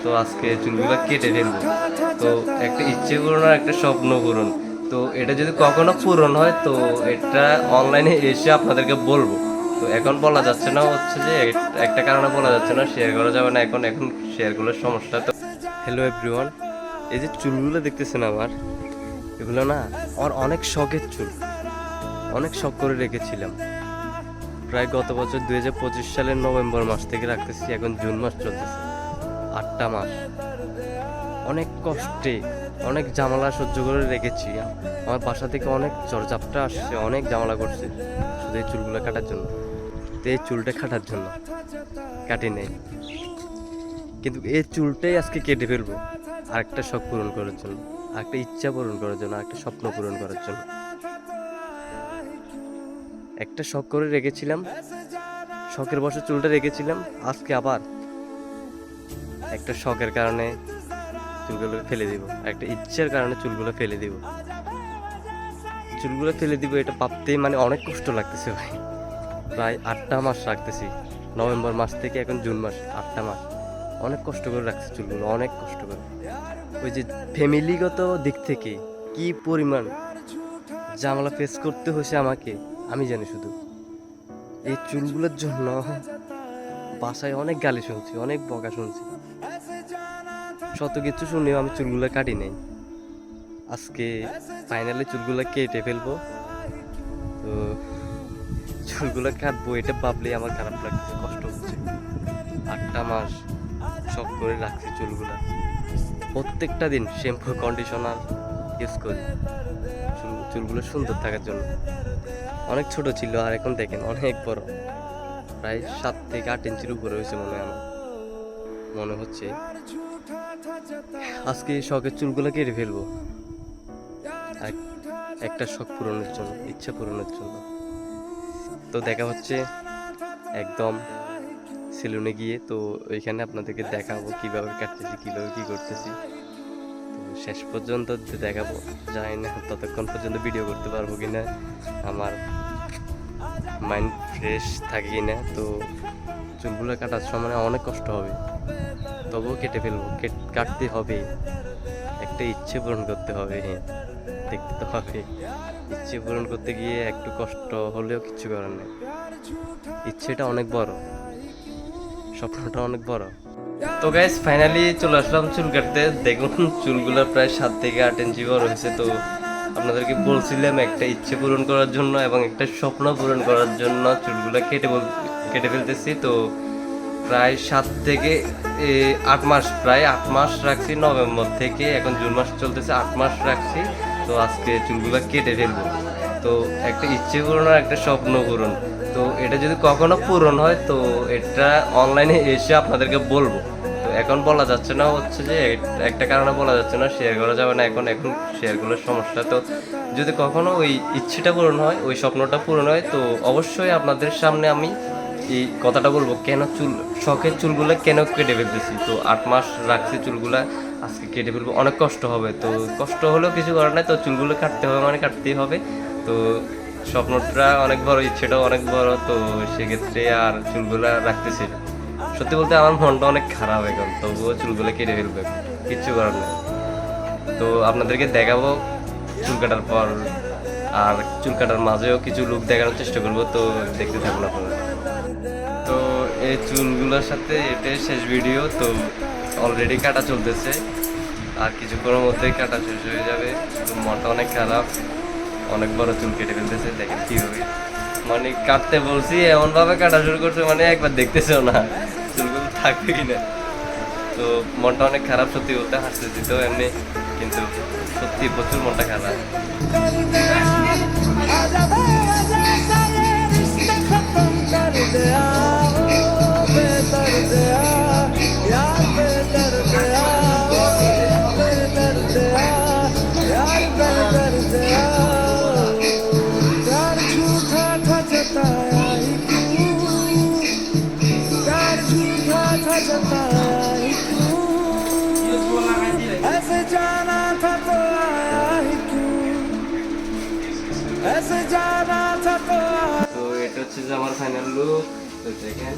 তো আজকে চুলগুলো কেটে ফেলবো। তো একটা ইচ্ছে পূরণ আর একটা স্বপ্ন পূরণ। তো এটা যদি কখনো পূরণ হয় তো এটা অনলাইনে এসে আপনাদেরকে বলবো। তো এখন বলা যাচ্ছে না, হচ্ছে যে একটা কারণে বলা যাচ্ছে না, শেয়ার করা যাবে না এখন এখন শেয়ার করলে সমস্যা। তো হ্যালো এভরিওয়ান, এই যে চুলগুলো দেখতেছেন আমার, এগুলো না আমার অনেক শখের চুল, অনেক শখ করে রেখেছিলাম। প্রায় গত বছর 2025 সালের নভেম্বর মাস থেকে রাখতেছি, এখন জুন মাস চলতেছে, 8টা মাস অনেক কষ্টে অনেক ঝামেলা সহ্য করে রেখেছি। আমার বাসা থেকে অনেক ঝড়ঝাপটা আসছে, অনেক ঝামেলা করছে শুধু এই চুলগুলো কাটার জন্য। তো এই চুলটা কাটার জন্য কাটি নেই, কিন্তু এই চুলটাই আজকে কেটে ফেলবো আরেকটা শখ পূরণ করার জন্য, আরেকটা ইচ্ছা পূরণ করার জন্য, আরেকটা স্বপ্ন পূরণ করার জন্য। একটা শখ করে রেখেছিলাম, শখের বসে চুলটা রেখেছিলাম, আজকে আবার একটা শখের কারণে চুলগুলো ফেলে দিব, একটা ইচ্ছার কারণে চুলগুলো ফেলে দিব। চুলগুলো ফেলে দিব এটা ভাবতেই মানে অনেক কষ্ট লাগতেছে ভাই। প্রায় 8টা মাস রাখতেছি, নভেম্বর মাস থেকে এখন জুন মাস, 8টা মাস অনেক কষ্ট করে রাখছি চুলগুলো, অনেক কষ্ট করে। ওই যে ফ্যামিলিগত দিক থেকে কি পরিমাণ ঝামেলা ফেস করতে হয়েছে আমাকে আমি জানি। শুধু এই চুলগুলোর জন্য বাসায় অনেক গালি শুনছি, অনেক বকা শুনছি, শত কিছু শুনেও আমি চুলগুলো কাটি নাই। আজকে ফাইনালি চুলগুলো কেটে ফেলবো। তো চুলগুলো কাটবো এটা ভাবলেই আমার খারাপ লাগছে, কষ্ট হচ্ছে। 8টা মাস শখ করে রাখছি চুলগুলো, প্রত্যেকটা দিন শ্যাম্পু কন্ডিশনার ইউজ করি চুলগুলো সুন্দর থাকার জন্য। অনেক ছোট ছিল আর এখন দেখেন অনেক বড়, প্রায় 7 থেকে 8 ইঞ্চির উপরে হয়েছে মনে হয়, আমার মনে হচ্ছে। আজকে শখের চুলগুলো কেটে ফেলবো একটা শখ পূরণের জন্য, ইচ্ছা পূরণের জন্য। তো দেখা হচ্ছে একদম সেলুনে গিয়ে। তো ওইখানে আপনাদেরকে দেখাবো কিভাবে কাটতেছি, কিভাবে কি করতেছি। তো শেষ পর্যন্ত দেখাবো, জানি না ততক্ষণ পর্যন্ত ভিডিও করতে পারবো কিনা, আমার মাইন্ড ফ্রেশ থাকে কিনা। তো চুলগুলো কাটার সময় অনেক কষ্ট হবে, তবুও কেটে ফেলবো, কাটতে হবে, একটা ইচ্ছে পূরণ করতে হবে। হ্যাঁ, দেখতে তো হবে, ইচ্ছে পূরণ করতে গিয়ে একটু কষ্ট হলেও কিচ্ছু করার নেই। ইচ্ছেটা অনেক বড়, স্বপ্নটা অনেক বড়। তো গাইস ফাইনালি চলে আসলাম চুল কাটতে। দেখুন চুলগুলো প্রায় 7 থেকে 8 ইঞ্চি বড় হয়েছে। তো আপনাদেরকে বলছিলাম একটা ইচ্ছে পূরণ করার জন্য এবং একটা স্বপ্ন পূরণ করার জন্য চুলগুলো কেটে ফেলতেছি। তো প্রায় 7 থেকে 8 মাস, প্রায় 8 মাস রাখছি, নভেম্বর থেকে এখন জুন মাস চলতেছে, 8 মাস রাখছি। তো আজকে চুলগুলো কেটে ফেলবো। তো একটা ইচ্ছে পূরণ আর একটা স্বপ্ন পূরণ। তো এটা যদি কখনো পূরণ হয় তো এটা অনলাইনে এসে আপনাদেরকে বলবো। তো এখন বলা যাচ্ছে না, হচ্ছে যে একটা কারণে বলা যাচ্ছে না, শেয়ার করা যাবে না এখন এখন শেয়ার করলে সমস্যা। তো যদি কখনো ওই ইচ্ছেটা পূরণ হয়, ওই স্বপ্নটা পূরণ হয়, তো অবশ্যই আপনাদের সামনে আমি এই কথাটা বলবো, কেন শখের চুলগুলো কেন কেটে ফেলতেছি। তো 8 মাস রাখছি চুলগুলা, আজকে কেটে ফেলবো, অনেক কষ্ট হবে। তো কষ্ট হলেও কিছু করার নাই, তো চুলগুলো কাটতে হবে মানে কাটতেই হবে। তো স্বপ্নটা অনেক বড়, ইচ্ছেটাও অনেক বড়, তো সেক্ষেত্রে আর চুলগুলা রাখতেছি। সত্যি বলতে আমার মনটা অনেক খারাপ এখন, তবুও চুলগুলো কেটে ফেলবে, কিচ্ছু করার নেই। তো আপনাদেরকে দেখাবো চুল কাটার পর, আর চুল কাটার মাঝেও কিছু লুক দেখানোর চেষ্টা করবো। তো দেখতে থাকুন আপনারা। তো এই চুলগুলোর সাথে এটাই শেষ ভিডিও। তো অলরেডি কাটা চলতেছে, আর কিছুক্ষণের মধ্যেই কাটা শেষ হয়ে যাবে। তো মনটা অনেক খারাপ, অনেক বড় চুল কেটে ফেলতেছে, দেখেন কীভাবে, মানে কাটতে বলছি এমনভাবে কাটা শুরু করছে, মানে একবার দেখতেছেও না চুলগুলো থাকবে কিনা। তো মনটা অনেক খারাপ, সত্যি বলতে হাসতে দিতেও এমনি, কিন্তু সত্যি প্রচুর মনটা খারাপ। ऐसे जाना था तो आया ही क्यों, ऐसे जाना था तो। তো এটা হচ্ছে যে আমার ফাইনাল লুক। তো দেখেন